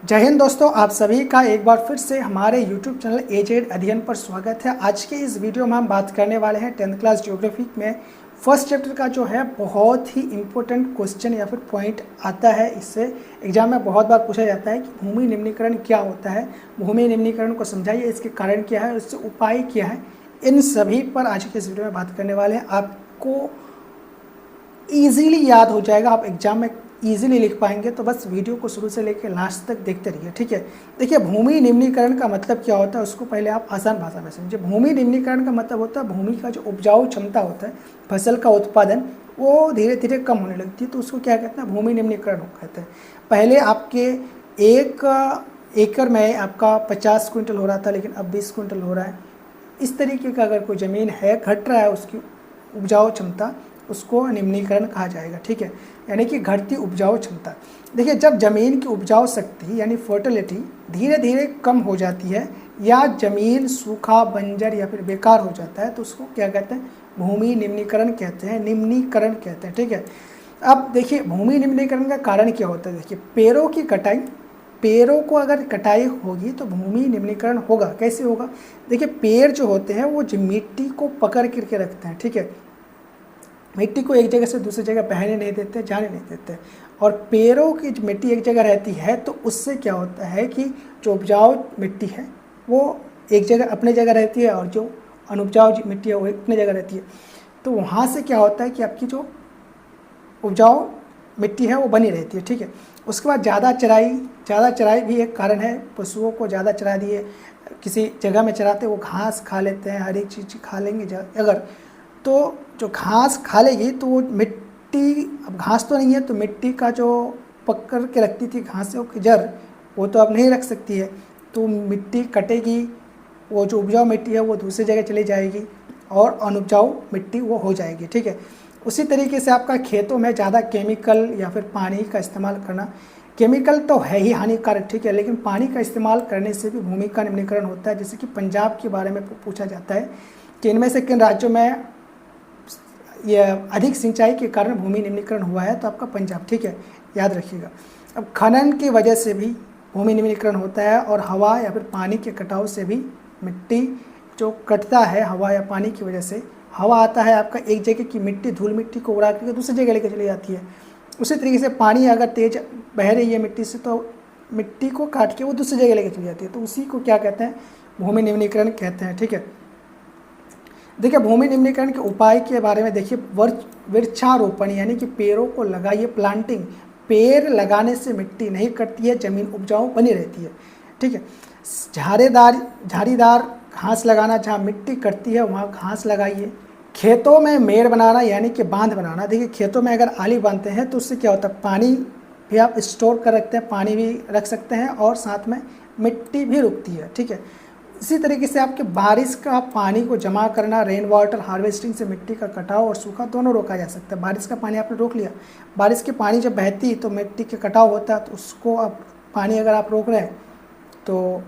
जय हिंद दोस्तों, आप सभी का एक बार फिर से हमारे YouTube चैनल एजेड अध्ययन पर स्वागत है। आज के इस वीडियो में हम बात करने वाले हैं 10th क्लास ज्योग्राफी में फर्स्ट चैप्टर का जो है बहुत ही इम्पोर्टेंट क्वेश्चन या फिर पॉइंट आता है। इससे एग्जाम में बहुत बार पूछा जाता है कि भूमि निम्नीकरण क्या होता है, भूमि निम्नीकरण को समझाइए, इसके कारण क्या है, इससे उपाय क्या है। इन सभी पर आज के इस वीडियो में बात करने वाले हैं। आपको ईजीली याद हो जाएगा, आप एग्जाम में ईजिली लिख पाएंगे। तो बस वीडियो को शुरू से लेकर लास्ट तक देखते रहिए, ठीक है। देखिए, भूमि निम्नीकरण का मतलब क्या होता है उसको पहले आप आसान भाषा में समझिए। भूमि निम्नीकरण का मतलब होता है भूमि का जो उपजाऊ क्षमता होता है, फसल का उत्पादन, वो धीरे धीरे कम होने लगती है, तो उसको क्या कहते हैं, भूमि निम्नीकरण कहते हैं। पहले आपके एक एकड़ में आपका 50 क्विंटल हो रहा था, लेकिन अब 20 क्विंटल हो रहा है। इस तरीके का अगर कोई ज़मीन है, घट रहा है उसकी उपजाऊ क्षमता, उसको निम्नीकरण कहा जाएगा, ठीक है। यानी कि घटती उपजाऊ क्षमता। देखिए, जब ज़मीन की उपजाऊ शक्ति यानी फर्टिलिटी धीरे धीरे कम हो जाती है या ज़मीन सूखा, बंजर या फिर बेकार हो जाता है, तो उसको क्या कहते हैं, भूमि निम्नीकरण कहते हैं, निम्नीकरण कहते हैं, ठीक है। अब देखिए, भूमि निम्नीकरण का कारण क्या होता है। देखिए, पेड़ों की कटाई, पेड़ों को अगर कटाई होगी तो भूमि निम्नीकरण होगा। कैसे होगा? देखिए, पेड़ जो होते हैं वो मिट्टी को पकड़ करके रखते हैं, ठीक है। मिट्टी को एक जगह से दूसरी जगह बहने नहीं देते, जाने नहीं देते। और पेड़ों की मिट्टी एक जगह रहती है तो उससे क्या होता है कि जो उपजाऊ मिट्टी है वो एक जगह अपने जगह रहती है और जो अनुपजाऊ मिट्टी है वो अपने जगह रहती है। तो वहाँ से क्या होता है कि आपकी जो उपजाऊ मिट्टी है वो बनी रहती है, ठीक है। उसके बाद ज़्यादा चराई भी एक कारण है। पशुओं को ज़्यादा चरा दिए, किसी जगह में चराते वो घास खा लेते हैं, हर एक चीज़ खा लेंगे अगर, तो जो घास खा लेगी तो वो मिट्टी, अब घास तो नहीं है तो मिट्टी का जो पकड़ के रखती थी घासों की जड़, वो तो अब नहीं रख सकती है, तो मिट्टी कटेगी, वो जो उपजाऊ मिट्टी है वो दूसरी जगह चली जाएगी और अनुपजाऊ मिट्टी वो हो जाएगी, ठीक है। उसी तरीके से आपका खेतों में ज़्यादा केमिकल या फिर पानी का इस्तेमाल करना, केमिकल तो है ही हानिकारक, ठीक है, लेकिन पानी का इस्तेमाल करने से भी भूमि का निम्नीकरण होता है। जैसे कि पंजाब के बारे में पूछा जाता है कि इनमें से किन राज्यों में यह अधिक सिंचाई के कारण भूमि निम्नीकरण हुआ है, तो आपका पंजाब, ठीक है, याद रखिएगा। अब खनन की वजह से भी भूमि निम्नीकरण होता है और हवा या फिर पानी के कटाव से भी मिट्टी जो कटता है हवा या पानी की वजह से, हवा आता है आपका एक जगह की मिट्टी, धूल मिट्टी को उड़ा करके दूसरी जगह लेकर चली जाती है। उसी तरीके से पानी अगर तेज बह रही है मिट्टी से तो मिट्टी को काट के वो दूसरी जगह लेकर चली जाती है, तो उसी को क्या कहते हैं, भूमि निम्नीकरण कहते हैं, ठीक है। देखिए, भूमि निम्नीकरण के उपाय के बारे में देखिए, वृक्षारोपण यानी कि पेड़ों को लगाइए, प्लांटिंग। पेड़ लगाने से मिट्टी नहीं कटती है, ज़मीन उपजाऊ बनी रहती है, ठीक है। झाड़ीदार घास लगाना, जहाँ मिट्टी कटती है वहाँ घास लगाइए। खेतों में मेड़ बनाना यानी कि बांध बनाना। देखिए, खेतों में अगर आली बांधते हैं तो उससे क्या होता है, पानी भी आप स्टोर कर रखते हैं, पानी भी रख सकते हैं और साथ में मिट्टी भी रुकती है, ठीक है। इसी तरीके से आपके बारिश का पानी को जमा करना, रेन वाटर हार्वेस्टिंग से मिट्टी का कटाव और सूखा दोनों रोका जा सकता है। बारिश का पानी आपने रोक लिया, बारिश के पानी जब बहती तो मिट्टी के कटाव होता है, तो उसको आप पानी अगर आप रोक रहे हैं तो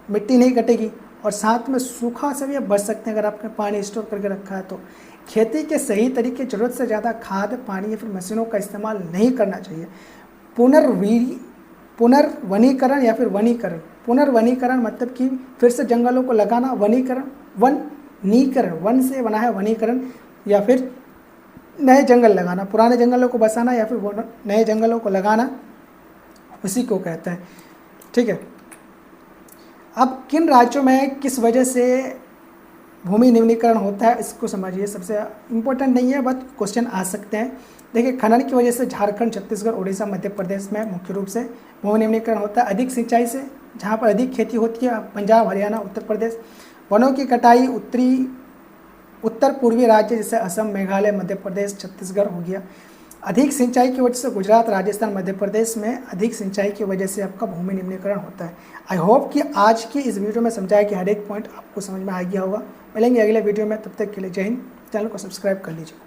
मिट्टी नहीं कटेगी और साथ में सूखा से भी आप बच सकते हैं अगर आपने पानी स्टोर करके रखा है तो। खेती के सही तरीके, ज़रूरत से ज़्यादा खाद, पानी या फिर मशीनों का इस्तेमाल नहीं करना चाहिए। पुनर्वनीकरण या फिर वनीकरण। पुनर्वनीकरण मतलब कि फिर से जंगलों को लगाना, वनीकरण, वनीकरण, वन से बना है वनीकरण, या फिर नए जंगल लगाना, पुराने जंगलों को बसाना या फिर नए जंगलों को लगाना, उसी को कहते हैं, ठीक है। अब किन राज्यों में किस वजह से भूमि निम्नीकरण होता है इसको समझिए। सबसे इम्पोर्टेंट नहीं है, बट क्वेश्चन आ सकते हैं। देखिए, खनन की वजह से झारखंड, छत्तीसगढ़, उड़ीसा, मध्य प्रदेश में मुख्य रूप से भूमि निम्नीकरण होता है। अधिक सिंचाई से, जहाँ पर अधिक खेती होती है, पंजाब, हरियाणा, उत्तर प्रदेश। वनों की कटाई, उत्तर पूर्वी राज्य जैसे असम, मेघालय, मध्य प्रदेश, छत्तीसगढ़ हो गया। अधिक सिंचाई की वजह से गुजरात, राजस्थान, मध्य प्रदेश में अधिक सिंचाई की वजह से आपका भूमि निम्नीकरण होता है। आई होप कि आज की इस वीडियो में समझाया कि हर एक पॉइंट आपको समझ में आ गया होगा। मिलेंगे अगले वीडियो में, तब तक के लिए जय हिंद। चैनल को सब्सक्राइब कर लीजिए।